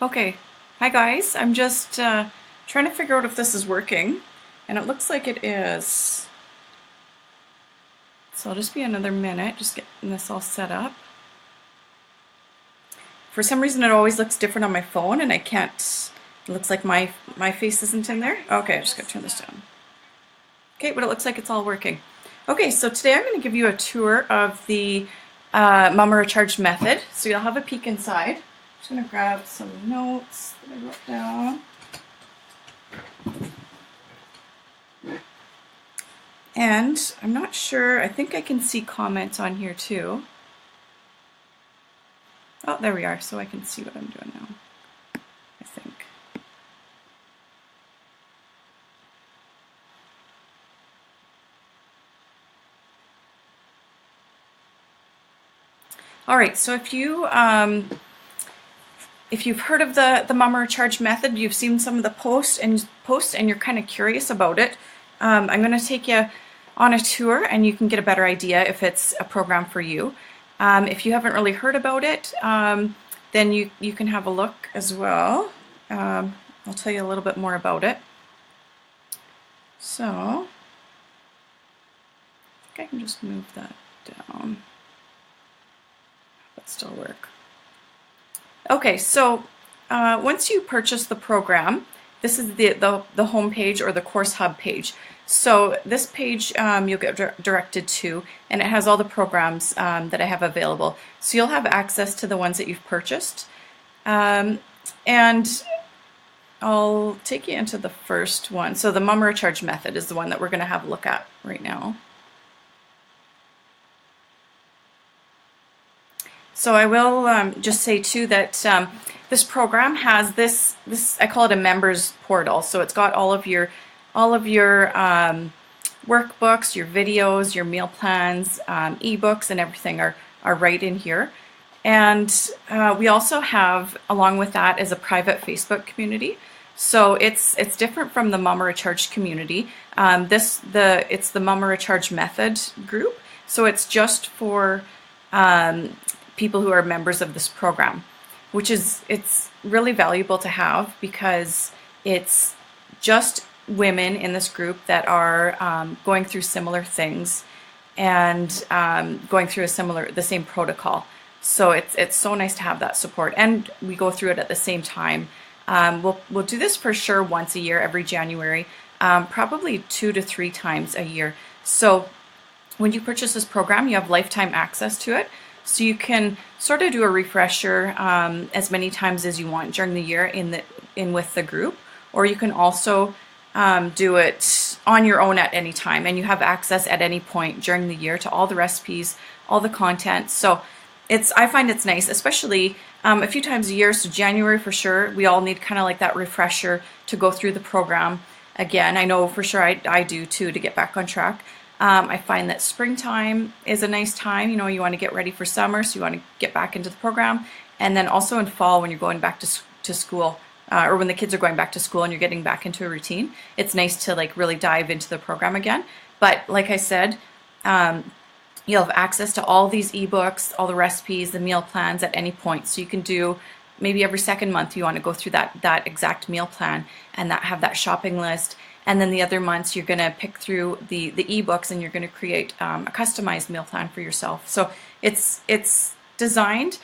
Okay, hi guys. I'm just trying to figure out if this is working, and it looks like it is. So I'll just be another minute, just getting this all set up. For some reason, it always looks different on my phone, and I can't. It looks like my face isn't in there. Okay, I just gotta turn this down. Okay, but it looks like it's all working. Okay, so today I'm going to give you a tour of the Mama Recharged method. So you'll have a peek inside. I'm just going to grab some notes that I wrote down. And I'm not sure, I think I can see comments on here too. Oh, there we are, so I can see what I'm doing now, I think. All right, so if you've heard of the Mama Recharged method, you've seen some of the posts and you're kind of curious about it, I'm going to take you on a tour and you can get a better idea if it's a program for you. If you haven't really heard about it, then you can have a look as well. I'll tell you a little bit more about it. So, I think I can just move that down. That still work. Okay, so once you purchase the program, this is the home page or the course hub page. So this page you'll get directed to, and it has all the programs that I have available. So you'll have access to the ones that you've purchased. And I'll take you into the first one. So the Mama Recharged method is the one that we're going to have a look at right now. So I will just say too that this program has this I call it a members portal. So it's got all of your workbooks, your videos, your meal plans, ebooks, and everything are right in here. And we also have, along with that, is a private Facebook community. So it's different from the Mama Recharged community. It's the Mama Recharged method group. So it's just for people who are members of this program, which it's really valuable to have because it's just women in this group that are going through similar things and going through the same protocol. So it's so nice to have that support, and we go through it at the same time. We'll do this for sure once a year, every January, probably 2 to 3 times a year. So when you purchase this program, you have lifetime access to it. So you can sort of do a refresher as many times as you want during the year in with the group, or you can also do it on your own at any time, and you have access at any point during the year to all the recipes, all the content. So I find it's nice, especially a few times a year. So January for sure, we all need kind of like that refresher to go through the program again. I know for sure I do too, to get back on track. I find that springtime is a nice time. You know, you want to get ready for summer, so you want to get back into the program. And then also in fall, when you're going back to school, or when the kids are going back to school and you're getting back into a routine, it's nice to like really dive into the program again. But like I said, you'll have access to all these ebooks, all the recipes, the meal plans at any point. So you can do maybe every second month you want to go through that exact meal plan and have that shopping list. And then the other months you're going to pick through the ebooks and you're going to create a customized meal plan for yourself. So it's designed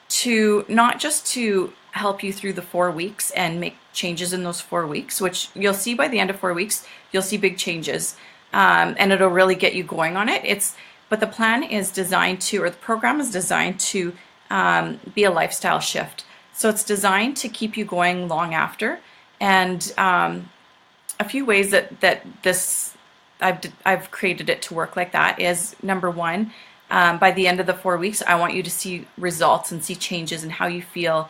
to not just to help you through the 4 weeks and make changes in those 4 weeks, which you'll see by the end of 4 weeks, you'll see big changes, and it'll really get you going on it. But the plan is designed to, or the program is designed to be a lifestyle shift. So it's designed to keep you going long after. And a few ways that I've created it to work like that is, number one, by the end of the 4 weeks, I want you to see results and see changes in how you feel,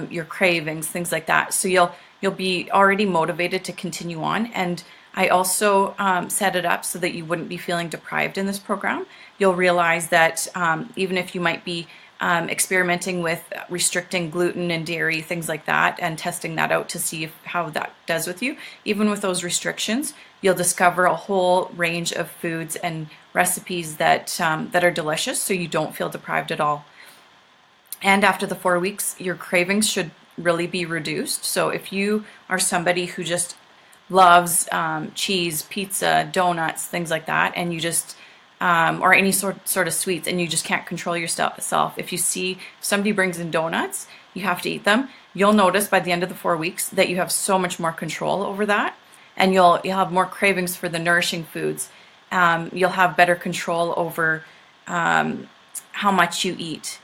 your cravings, things like that. So you'll be already motivated to continue on. And I also set it up so that you wouldn't be feeling deprived in this program. You'll realize that even if you might be experimenting with restricting gluten and dairy, things like that, and testing that out to see how that does with you, even with those restrictions, you'll discover a whole range of foods and recipes that are delicious, so you don't feel deprived at all. And after the 4 weeks, your cravings should really be reduced. So if you are somebody who just loves cheese, pizza, donuts, things like that, and you just or any sort of sweets, and you just can't control yourself. If you see somebody brings in donuts, you have to eat them. You'll notice by the end of the 4 weeks that you have so much more control over that, and you'll have more cravings for the nourishing foods. You'll have better control over how much you eat.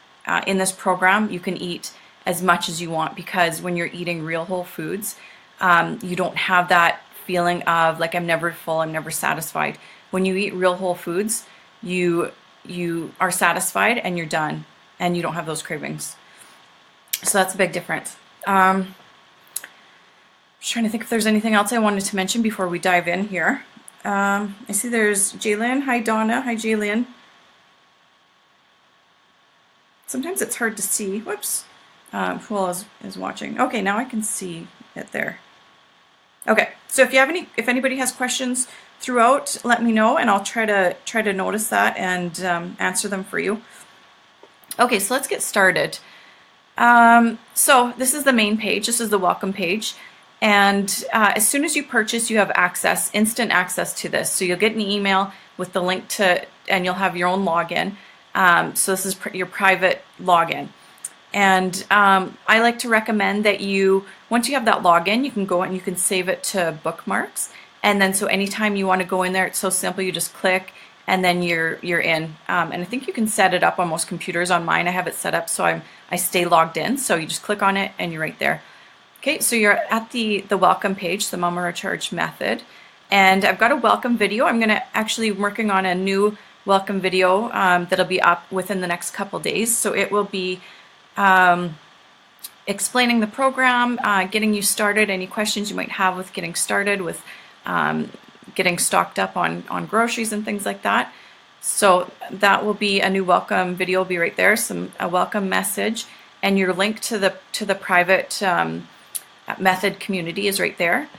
In this program, you can eat as much as you want, because when you're eating real whole foods, you don't have that feeling of like, I'm never full, I'm never satisfied. When you eat real whole foods, you are satisfied and you're done, and you don't have those cravings. So that's a big difference. I'm just trying to think if there's anything else I wanted to mention before we dive in here. I see there's Jaylyn. Hi, Donna. Hi, Jaylyn. Sometimes it's hard to see. Whoops. Who all is watching? Okay, now I can see it there. Okay, so if anybody has questions throughout, let me know, and I'll try to notice that and answer them for you. Okay, so let's get started. So this is the main page. This is the welcome page. And as soon as you purchase, you have instant access to this. So you'll get an email with the link to, and you'll have your own login. So this is your private login. And I like to recommend that once you have that login, you can go and you can save it to bookmarks. And then so anytime you want to go in there, it's so simple. You just click and then you're in. And I think you can set it up on most computers. On mine, I have it set up so I stay logged in. So you just click on it and you're right there. Okay, so you're at the welcome page, the Mama Recharge method. And I've got a welcome video. I'm going to actually working on a new welcome video that'll be up within the next couple days. So it will be explaining the program, getting you started, any questions you might have with getting started, with getting stocked up on groceries and things like that. So that will be a new welcome video, will be right there, a welcome message, and your link to the private method community is right there.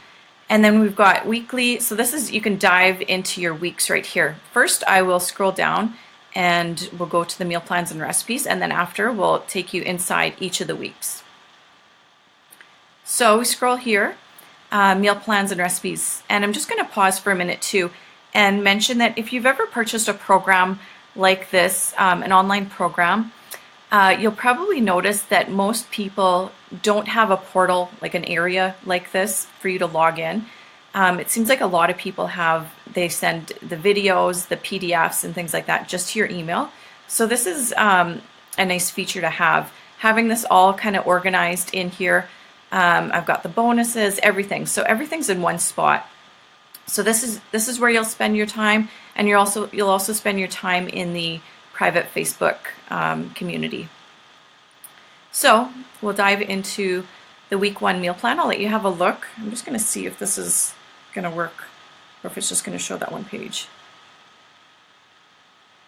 And then we've got weekly, so this is, you can dive into your weeks right here. First, I will scroll down and we'll go to the meal plans and recipes, and then after we'll take you inside each of the weeks. So we scroll here, meal plans and recipes, and I'm just going to pause for a minute too and mention that if you've ever purchased a program like this, an online program, you'll probably notice that most people don't have a portal, like an area like this for you to log in. It seems like a lot of people they send the videos, the PDFs and things like that just to your email. So this is a nice feature to have. Having this all kind of organized in here. I've got the bonuses, everything. So everything's in one spot. So this is where you'll spend your time, and you'll also spend your time in the private Facebook community. So we'll dive into the week 1 meal plan. I'll let you have a look. I'm just going to see if this is going to work or if it's just going to show that one page.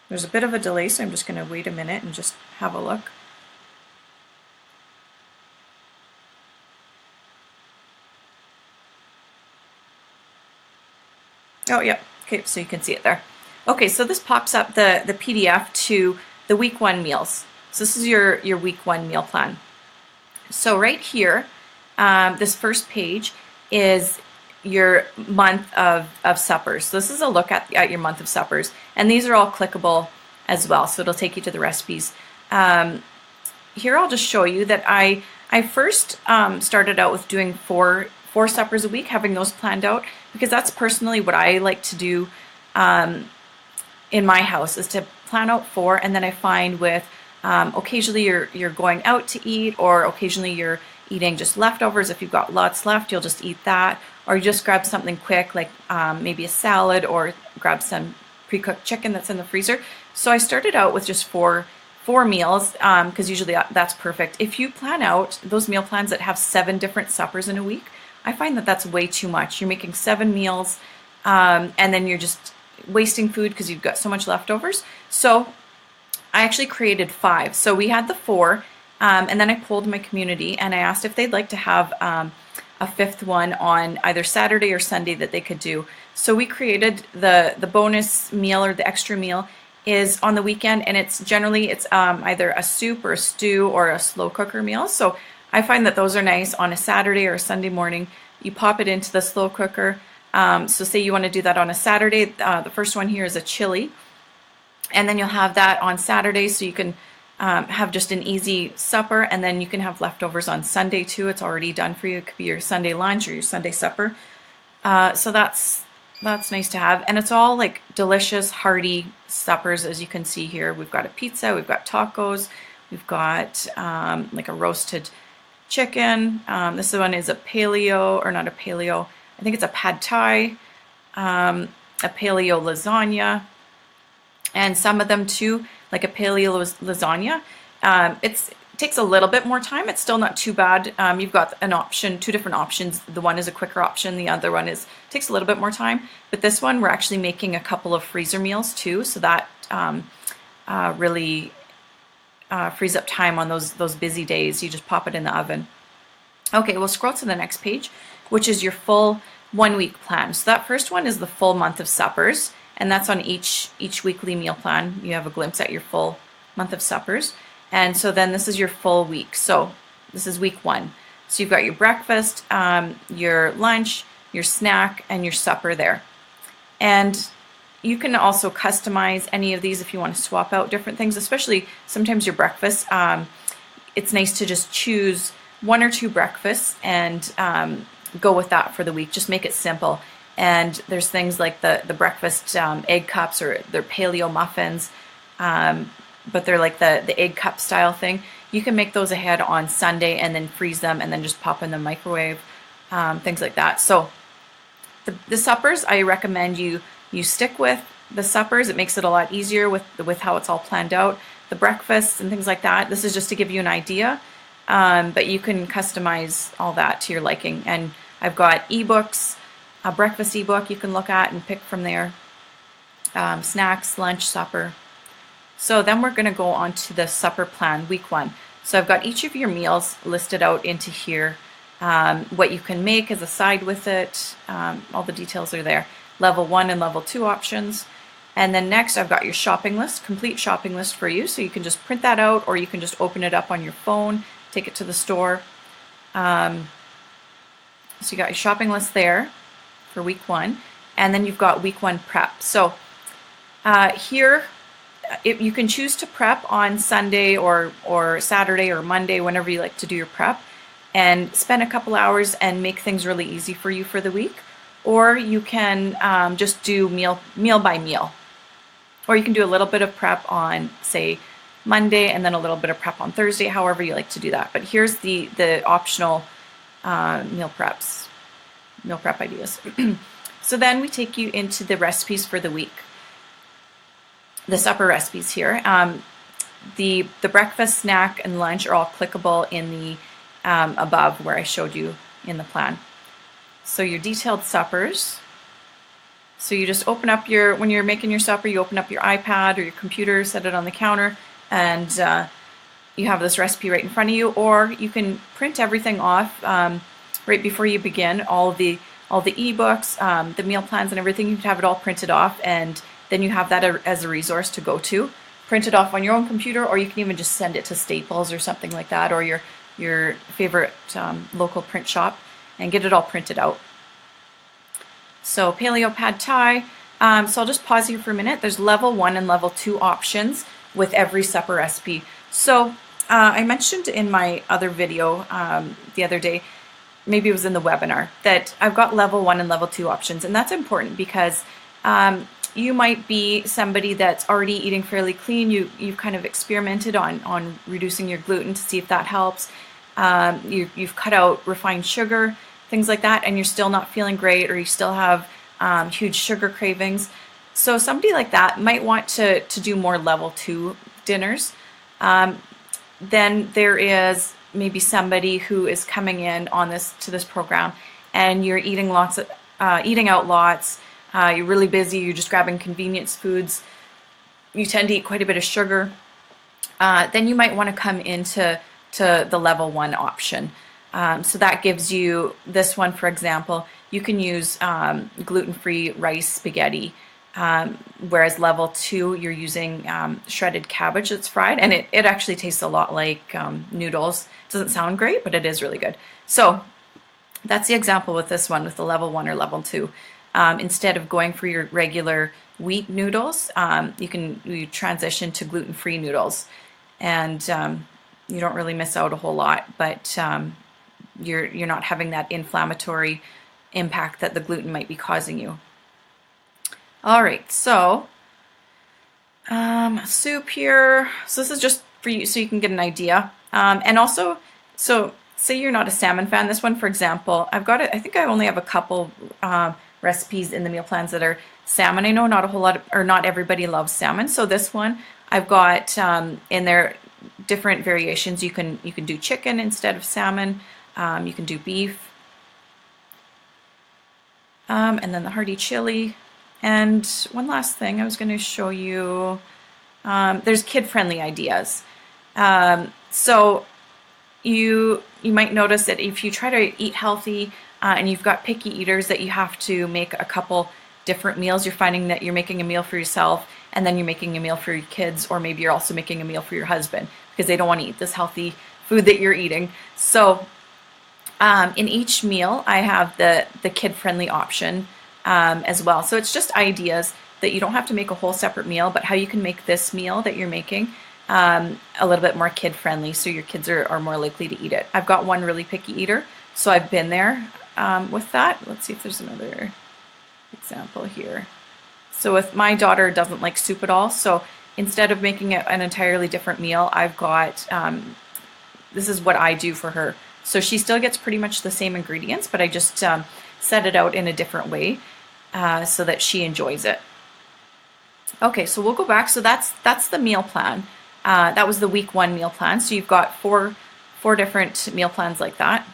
There's a bit of a delay, so I'm just going to wait a minute and just have a look. Oh, yeah. Okay, so you can see it there. Okay, so this pops up the PDF to the week 1 meals. So this is your week 1 meal plan. So right here, this first page is your month of suppers. So this is a look at your month of suppers. And these are all clickable as well. So it'll take you to the recipes. Here I'll just show you that I first started out with doing four suppers a week, having those planned out, because that's personally what I like to do in my house, is to plan out 4, and then I find with occasionally you're going out to eat, or occasionally you're eating just leftovers. If you've got lots left, you'll just eat that, or you just grab something quick like maybe a salad, or grab some pre-cooked chicken that's in the freezer. So I started out with just four meals because usually that's perfect. If you plan out those meal plans that have 7 different suppers in a week, I find that that's way too much. You're making 7 meals and then you're just wasting food because you've got so much leftovers. So I actually created 5. So we had the 4 and then I polled my community and I asked if they'd like to have a 5th one on either Saturday or Sunday that they could do. So we created the bonus meal, or the extra meal is on the weekend, and it's generally either a soup or a stew or a slow cooker meal. So I find that those are nice on a Saturday or a Sunday morning. You pop it into the slow cooker. So say you want to do that on a Saturday. The first one here is a chili. And then you'll have that on Saturday, so you can have just an easy supper, and then you can have leftovers on Sunday too. It's already done for you. It could be your Sunday lunch or your Sunday supper. So that's nice to have. And it's all like delicious, hearty suppers, as you can see here. We've got a pizza, we've got tacos, we've got like a roasted chicken. This one is a paleo, or not a paleo, I think it's a pad thai, a paleo lasagna, and some of them too, like a paleo lasagna. It takes a little bit more time. It's still not too bad. You've got an option, two different options. The one is a quicker option. The other one takes a little bit more time. But this one, we're actually making a couple of freezer meals too, so that really frees up time on those busy days. You just pop it in the oven. Okay, we'll scroll to the next page, which is your full 1 week plan. So that first one is the full month of suppers, and that's on each weekly meal plan. You have a glimpse at your full month of suppers. And so then this is your full week. So this is week 1. So you've got your breakfast, your lunch, your snack, and your supper there. And you can also customize any of these if you want to swap out different things, especially sometimes your breakfast. It's nice to just choose 1 or 2 breakfasts and go with that for the week. Just make it simple. And there's things like the breakfast egg cups, or they're paleo muffins, but they're like the egg cup style thing. You can make those ahead on Sunday and then freeze them and then just pop in the microwave, things like that. So the suppers, I recommend you stick with the suppers. It makes it a lot easier with how it's all planned out. The breakfasts and things like that, this is just to give you an idea, but you can customize all that to your liking. And I've got ebooks, a breakfast ebook you can look at and pick from there, snacks, lunch, supper. So then we're going to go on to the supper plan, week 1. So I've got each of your meals listed out into here, what you can make as a side with it, all the details are there, level 1 and level 2 options. And then next I've got your shopping list, complete shopping list for you. So you can just print that out, or you can just open it up on your phone, take it to the store. So you got your shopping list there for week 1. And then you've got week 1 prep. So here, you can choose to prep on Sunday or Saturday or Monday, whenever you like to do your prep, and spend a couple hours and make things really easy for you for the week. Or you can just do meal by meal. Or you can do a little bit of prep on, say, Monday, and then a little bit of prep on Thursday, however you like to do that. But here's the optional meal prep ideas. So then we take you into the recipes for the week. The supper recipes here. The breakfast, snack, and lunch are all clickable in the above where I showed you in the plan. So your detailed suppers. So you just open up when you're making your supper, you open up your iPad or your computer, set it on the counter, and you have this recipe right in front of you. Or you can print everything off right before you begin. All the ebooks, the meal plans, and everything. You can have it all printed off, and then you have that as a resource to go to. Print it off on your own computer, or you can even just send it to Staples or something like that, or your favorite local print shop, and get it all printed out. So paleo pad thai. So I'll just pause here for a minute. There's level 1 and level 2 options with every supper recipe. So I mentioned in my other video the other day, maybe it was in the webinar, that I've got level 1 and level 2 options, and that's important because you might be somebody that's already eating fairly clean. You've kind of experimented on reducing your gluten to see if that helps. You've cut out refined sugar, things like that, and you're still not feeling great, or you still have huge sugar cravings. So somebody like that might want to do more level 2 dinners. Then there is maybe somebody who is coming in to this program, and you're eating out lots. You're really busy. You're just grabbing convenience foods. You tend to eat quite a bit of sugar. Then you might want to come into the level 1 option. So that gives you this one, for example. You can use gluten-free rice spaghetti. Whereas level 2, you're using shredded cabbage that's fried, and it actually tastes a lot like noodles. It doesn't sound great, but it is really good. So that's the example with this one, with the level 1 or level 2. Instead of going for your regular wheat noodles, you transition to gluten-free noodles, and you don't really miss out a whole lot, but you're not having that inflammatory impact that the gluten might be causing you. All right, so soup here. So this is just for you, so you can get an idea. And also, so say you're not a salmon fan. This one, for example, I've got it. I think I only have a couple recipes in the meal plans that are salmon. I know not a whole lot, or not everybody loves salmon. So this one, I've got in there different variations. You can do chicken instead of salmon. You can do beef, and then the hearty chili. And one last thing I was going to show you, there's kid-friendly ideas. So you might notice that if you try to eat healthy and you've got picky eaters, that you have to make a couple different meals. You're finding that you're making a meal for yourself, and then you're making a meal for your kids, or maybe you're also making a meal for your husband because they don't want to eat this healthy food that you're eating. So in each meal, I have the kid-friendly option as well. So it's just ideas that you don't have to make a whole separate meal, but how you can make this meal that you're making a little bit more kid-friendly, so your kids are more likely to eat it. I've got one really picky eater, so I've been there with that. Let's see if there's another example here. So with my daughter, doesn't like soup at all, so instead of making it an entirely different meal, I've got, this is what I do for her. So she still gets pretty much the same ingredients, but I just set it out in a different way so that she enjoys it. Okay, so we'll go back. So that's the meal plan. That was the week 1 meal plan. So you've got four different meal plans like that.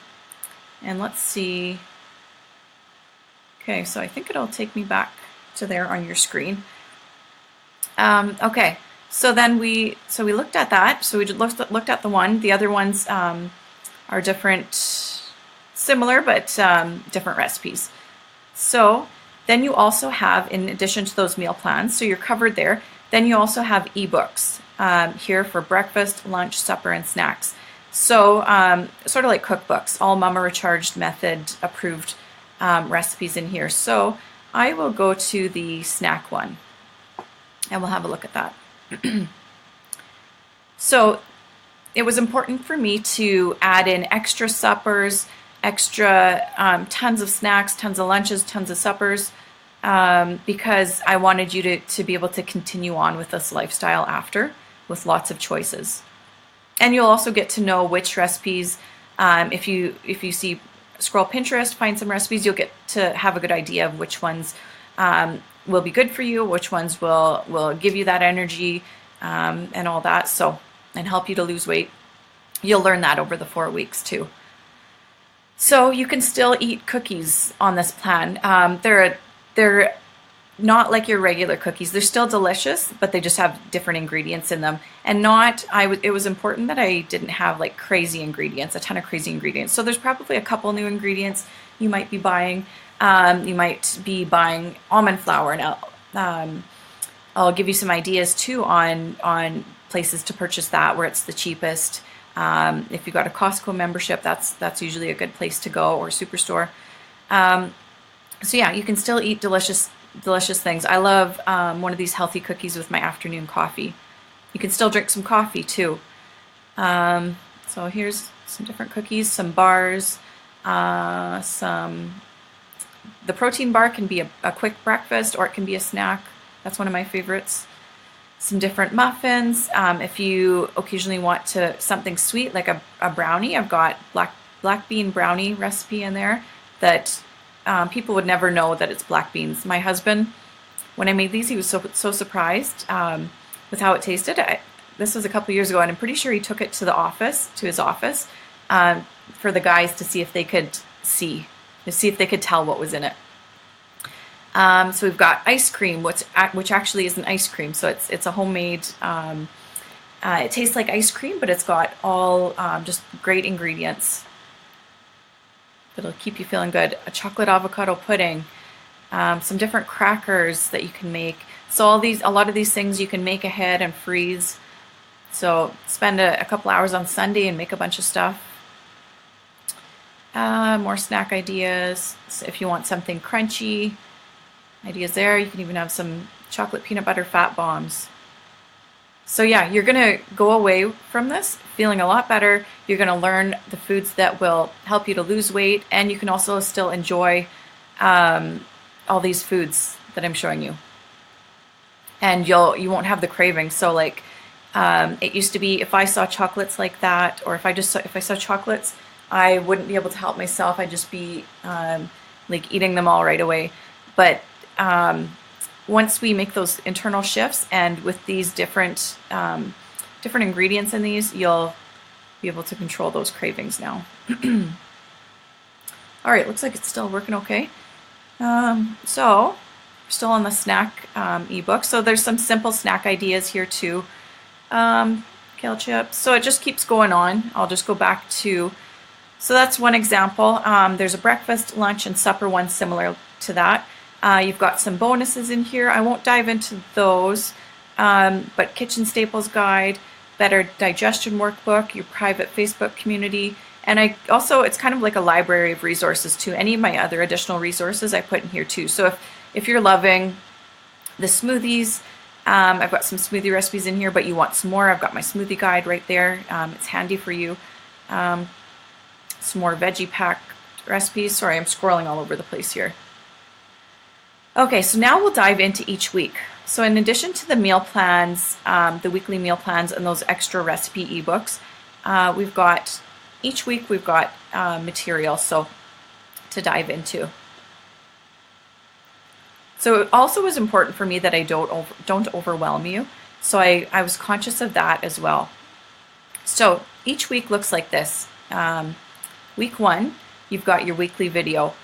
And let's see. Okay, so I think it'll take me back to there on your screen. Okay, so then we looked at that. So we looked at the one. The other ones are different, similar, but different recipes. So then you also have, in addition to those meal plans, so you're covered there, then you also have ebooks here for breakfast, lunch, supper, and snacks. So sort of like cookbooks, all Mama Recharged method approved recipes in here. So I will go to the snack one and we'll have a look at that. So it was important for me to add in extra suppers, extra tons of snacks, tons of lunches, tons of suppers, because I wanted you to be able to continue on with this lifestyle after, with lots of choices. And you'll also get to know which recipes, if you scroll Pinterest, find some recipes, you'll get to have a good idea of which ones will be good for you, which ones will give you that energy and all that, so, and help you to lose weight. You'll learn that over the 4 weeks too. So you can still eat cookies on this plan. They're not like your regular cookies. They're still delicious, but they just have different ingredients in them. And it was important that I didn't have like crazy ingredients, a ton of crazy ingredients. So there's probably a couple new ingredients you might be buying. You might be buying almond flour, and I'll give you some ideas too on places to purchase that where it's the cheapest. If you've got a Costco membership, that's usually a good place to go, or Superstore. So yeah, you can still eat delicious things. I love one of these healthy cookies with my afternoon coffee. You can still drink some coffee too. So here's some different cookies, some bars, the protein bar can be a quick breakfast, or it can be a snack. That's one of my favorites. Some different muffins. If you occasionally want something sweet, like a brownie, I've got black bean brownie recipe in there that people would never know that it's black beans. My husband, when I made these, he was so surprised with how it tasted. This was a couple years ago, and I'm pretty sure he took it to his office, for the guys to see if they could see if they could tell what was in it. So we've got ice cream, which actually isn't ice cream. So it's a homemade. It tastes like ice cream, but it's got all just great ingredients that'll keep you feeling good. A chocolate avocado pudding. some different crackers that you can make. So a lot of these things you can make ahead and freeze. So spend a couple hours on Sunday and make a bunch of stuff. More snack ideas. So if you want something crunchy, ideas there. You can even have some chocolate peanut butter fat bombs. So yeah, you're gonna go away from this feeling a lot better. You're gonna learn the foods that will help you to lose weight, and you can also still enjoy all these foods that I'm showing you. And you won't have the craving. So like it used to be, if I saw chocolates like that, or if I saw chocolates, I wouldn't be able to help myself. I'd just be like eating them all right away. But once we make those internal shifts, and with these different ingredients in these, you'll be able to control those cravings now. All right, looks like it's still working okay. So we're still on the snack ebook. So there's some simple snack ideas here too. Kale chips. So it just keeps going on. I'll just go back to, so that's one example. There's a breakfast, lunch, and supper one similar to that. You've got some bonuses in here. I won't dive into those, but Kitchen Staples Guide, Better Digestion Workbook, your private Facebook community, and it's kind of like a library of resources too. Any of my other additional resources I put in here too. So if you're loving the smoothies, I've got some smoothie recipes in here, but you want some more, I've got my smoothie guide right there. It's handy for you. Some more veggie pack recipes. Sorry, I'm scrolling all over the place here. Okay, so now we'll dive into each week. So in addition to the meal plans, the weekly meal plans, and those extra recipe ebooks, each week we've got material to dive into. So it also was important for me that I don't overwhelm you. So I was conscious of that as well. So each week looks like this. Week 1, you've got your weekly video.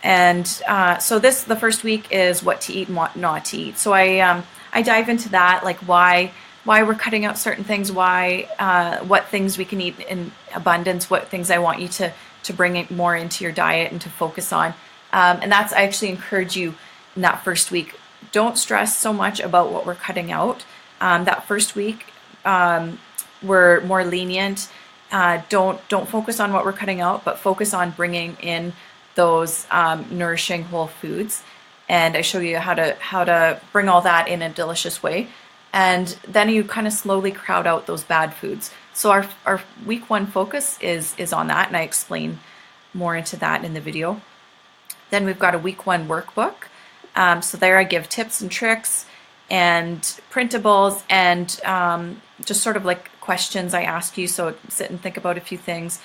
And so the first week is what to eat and what not to eat. So I dive into that, like why we're cutting out certain things, what things we can eat in abundance, what things I want you to bring it more into your diet and to focus on. And I actually encourage you in that first week. Don't stress so much about what we're cutting out. That first week, we're more lenient. Don't focus on what we're cutting out, but focus on bringing in those nourishing whole foods. And I show you how to bring all that in a delicious way. And then you kind of slowly crowd out those bad foods. So our week 1 focus is on that, and I explain more into that in the video. Then we've got a week 1 workbook. So there I give tips and tricks and printables and just sort of like questions I ask you. So sit and think about a few things,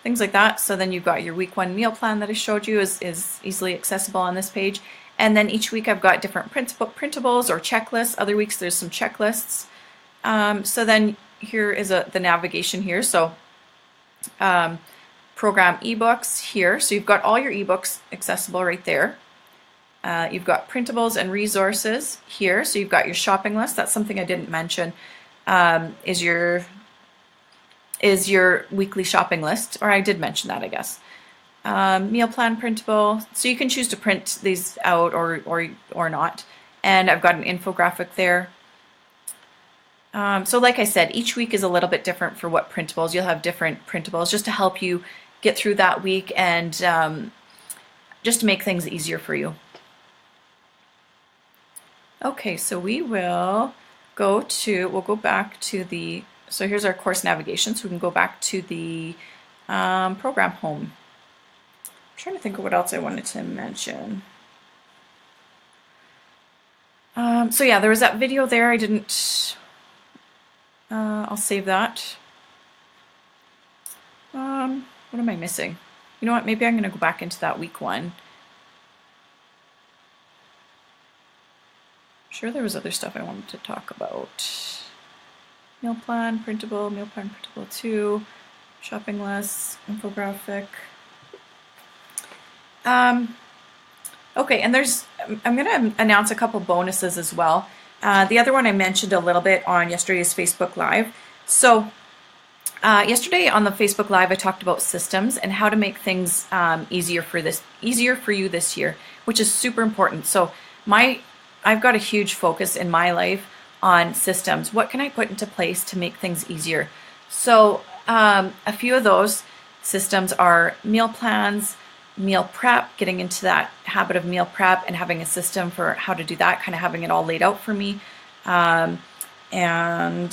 things like that. So then you've got your week 1 meal plan that I showed you is easily accessible on this page. And then each week I've got different printables or checklists. Other weeks there's some checklists. So then here is the navigation here. So program ebooks here. So you've got all your ebooks accessible right there. You've got printables and resources here. So you've got your shopping list. That's something I didn't mention. Is your weekly shopping list, or I did mention that, I guess. Meal plan printable. So you can choose to print these out or not. And I've got an infographic there. So like I said, each week is a little bit different for what printables. You'll have different printables just to help you get through that week and just to make things easier for you. Okay, so we'll go back to so here's our course navigation, so we can go back to the program home. I'm trying to think of what else I wanted to mention. So yeah, there was that video there. I didn't, I'll save that. What am I missing? You know what, maybe I'm gonna go back into that week 1. Sure, there was other stuff I wanted to talk about. Meal plan, printable, meal plan, printable 2, shopping list, infographic. Okay, and I'm going to announce a couple bonuses as well. The other one I mentioned a little bit on yesterday's Facebook Live. So Yesterday on the Facebook Live, I talked about systems and how to make things easier for you this year, which is super important. So I've got a huge focus in my life on systems. What can I put into place to make things easier? So a few of those systems are meal plans, meal prep, getting into that habit of meal prep and having a system for how to do that, kind of having it all laid out for me. Where's my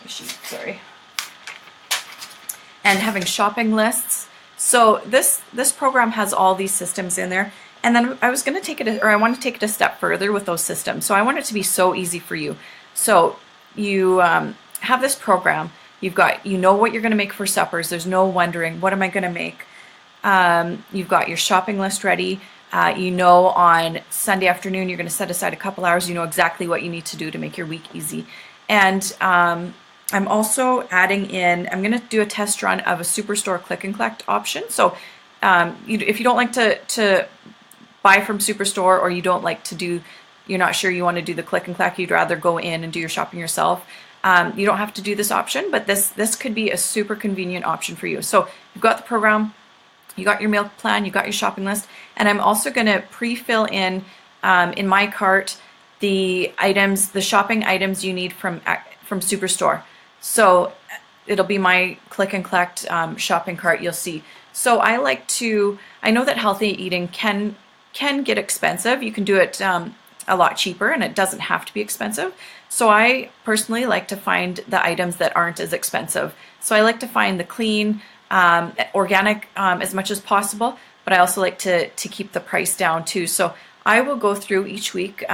sheet? Sorry. And having shopping lists. So this program has all these systems in there. And then I was going to take it, or I want to take it a step further with those systems. So I want it to be so easy for you. So you have this program. You know what you're going to make for suppers. There's no wondering, what am I going to make? You've got your shopping list ready. You know on Sunday afternoon you're going to set aside a couple hours. You know exactly what you need to do to make your week easy. And I'm also adding in, I'm going to do a test run of a Superstore click and collect option. So if you don't like to buy from Superstore, or you don't like to do, you're not sure you want to do the click and collect, you'd rather go in and do your shopping yourself, you don't have to do this option, but this could be a super convenient option for you. So you've got the program, you got your meal plan, you got your shopping list, and I'm also going to pre-fill in my cart the shopping items you need from Superstore. So it'll be my click and collect shopping cart, you'll see. So I know that healthy eating can get expensive. You can do it a lot cheaper, and it doesn't have to be expensive. So I personally like to find the items that aren't as expensive. So I like to find the clean, organic as much as possible, but I also like to keep the price down too. So I will go through each week,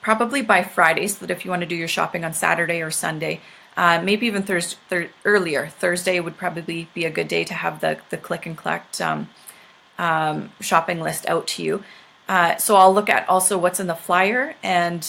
probably by Friday, so that if you want to do your shopping on Saturday or Sunday, maybe even earlier. Thursday would probably be a good day to have the click and collect shopping list out to you. So I'll look at also what's in the flyer, and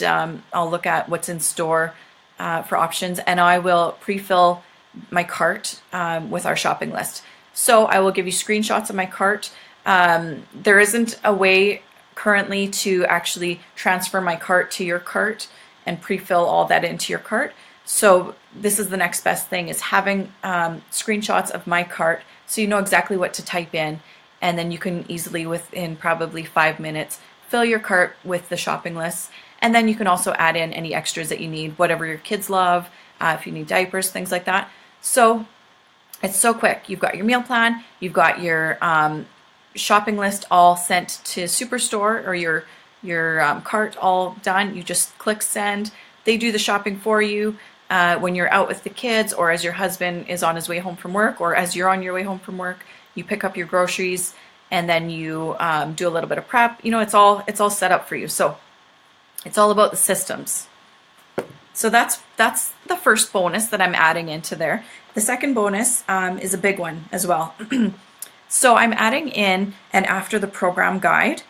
I'll look at what's in store for options, and I will pre-fill my cart with our shopping list. So I will give you screenshots of my cart. There isn't a way currently to actually transfer my cart to your cart and pre-fill all that into your cart. So this is the next best thing, is having screenshots of my cart, so you know exactly what to type in, and then you can easily, within probably 5 minutes, fill your cart with the shopping lists. And then you can also add in any extras that you need, whatever your kids love, if you need diapers, things like that. So it's so quick. You've got your meal plan, you've got your shopping list all sent to Superstore, or your cart all done. You just click send. They do the shopping for you when you're out with the kids, or as your husband is on his way home from work, or as you're on your way home from work. You pick up your groceries, and then you do a little bit of prep. You know, it's all set up for you. So it's all about the systems. So that's the first bonus that I'm adding into there. The second bonus is a big one as well. So I'm adding in an after the program guide.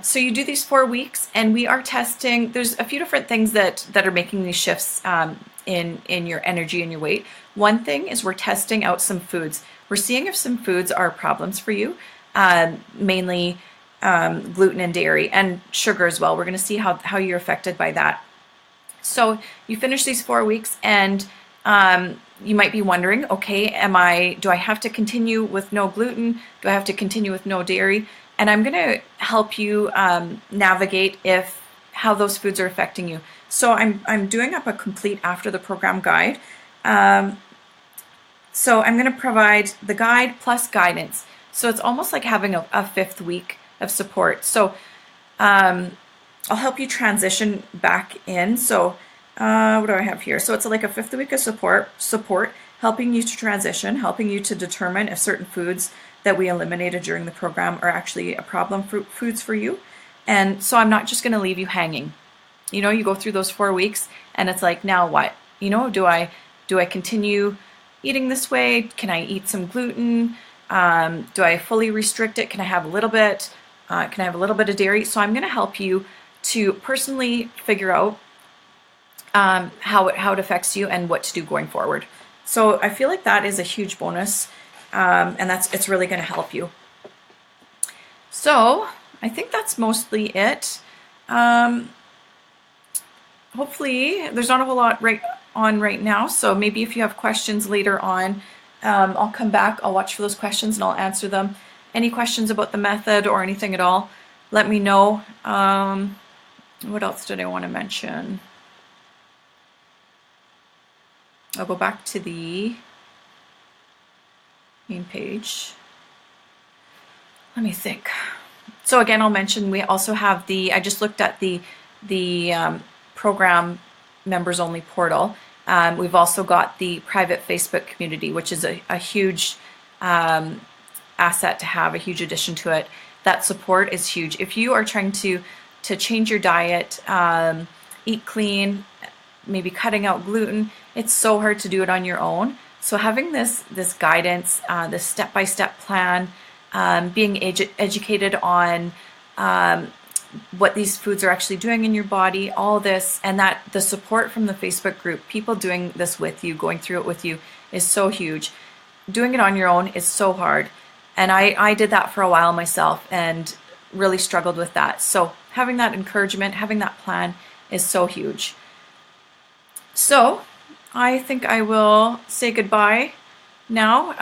So you do these 4 weeks, and we are testing. There's a few different things that are making these shifts in your energy and your weight. One thing is we're testing out some foods. We're seeing if some foods are problems for you, mainly gluten and dairy and sugar as well. We're going to see how you're affected by that. So you finish these 4 weeks, and you might be wondering, okay, do I have to continue with no gluten? Do I have to continue with no dairy? And I'm going to help you navigate how those foods are affecting you. So I'm doing up a complete after the program guide. So I'm going to provide the guide plus guidance. So it's almost like having a fifth week of support. So I'll help you transition back in. So what do I have here? So it's like a fifth week of support, helping you to transition, helping you to determine if certain foods that we eliminated during the program are actually a problem foods for you. And so I'm not just going to leave you hanging. You know, you go through those 4 weeks, and it's like, now what? You know, do I continue eating this way? Can I eat some gluten? Do I fully restrict it? Can I have a little bit? Can I have a little bit of dairy? So I'm going to help you to personally figure out how it affects you and what to do going forward. So I feel like that is a huge bonus, and it's really going to help you. So I think that's mostly it. Hopefully there's not a whole lot right on right now. So maybe if you have questions later on, I'll come back, I'll watch for those questions and I'll answer them. Any questions about the method or anything at all, let me know. What else did I want to mention? I'll go back to the main page. Let me think. So again, I'll mention we also have I just looked at the program members only portal. We've also got the private Facebook community, which is a huge asset to have, a huge addition to it. That support is huge. If you are trying to change your diet, eat clean, maybe cutting out gluten, it's so hard to do it on your own. So having this guidance, this step-by-step plan, being educated on what these foods are actually doing in your body, all this, and that the support from the Facebook group, people doing this with you, going through it with you, is so huge. Doing it on your own is so hard. And I did that for a while myself and really struggled with that. So having that encouragement, having that plan is so huge. So I think I will say goodbye now.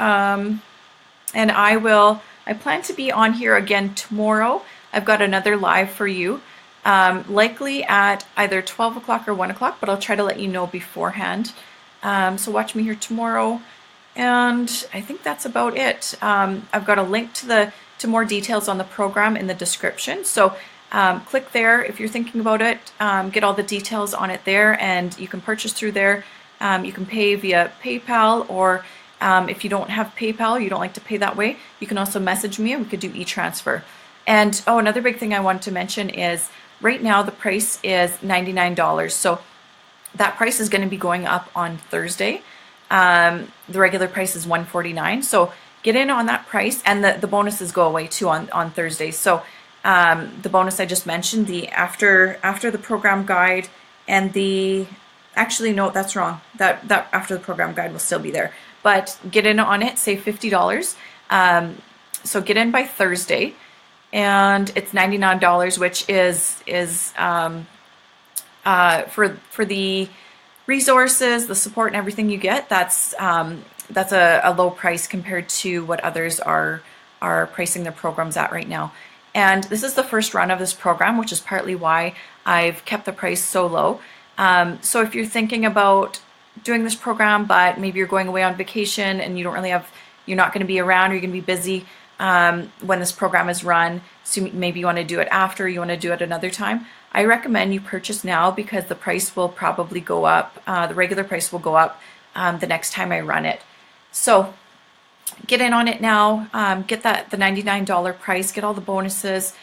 And I plan to be on here again tomorrow. I've got another live for you, likely at either 12 o'clock or 1 o'clock, but I'll try to let you know beforehand. So watch me here tomorrow. And I think that's about it. I've got a link to more details on the program in the description. So click there if you're thinking about it. Get all the details on it there, and you can purchase through there. You can pay via PayPal, or if you don't have PayPal, you don't like to pay that way, you can also message me and we could do e-transfer. And another big thing I wanted to mention is right now the price is $99. So that price is going to be going up on Thursday. The regular price is $149. So get in on that price, and the bonuses go away too on Thursday. So the bonus I just mentioned, the after the program guide, and actually no, that's wrong. That after the program guide will still be there. But get in on it, save $50. So get in by Thursday, and it's $99, which is for the resources, the support, and everything you get. That's a low price compared to what others are pricing their programs at right now. And this is the first run of this program, which is partly why I've kept the price so low. So if you're thinking about doing this program, but maybe you're going away on vacation and you don't really you're not going to be around, or you're going to be busy when this program is run, so maybe you want to do it after, you want to do it another time, I recommend you purchase now, because the price will probably go up. The regular price will go up the next time I run it. So get in on it now, get the $99 price, get all the bonuses,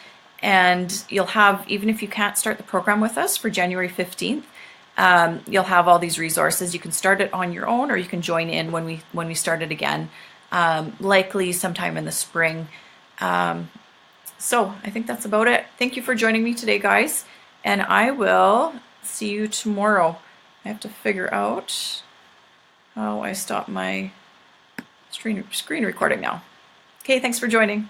and you'll have, even if you can't start the program with us for January 15th, you'll have all these resources. You can start it on your own, or you can join in when we start it again, likely sometime in the spring. So I think that's about it. Thank you for joining me today, guys, and I will see you tomorrow. I have to figure out how I stop my screen recording now. Okay, thanks for joining.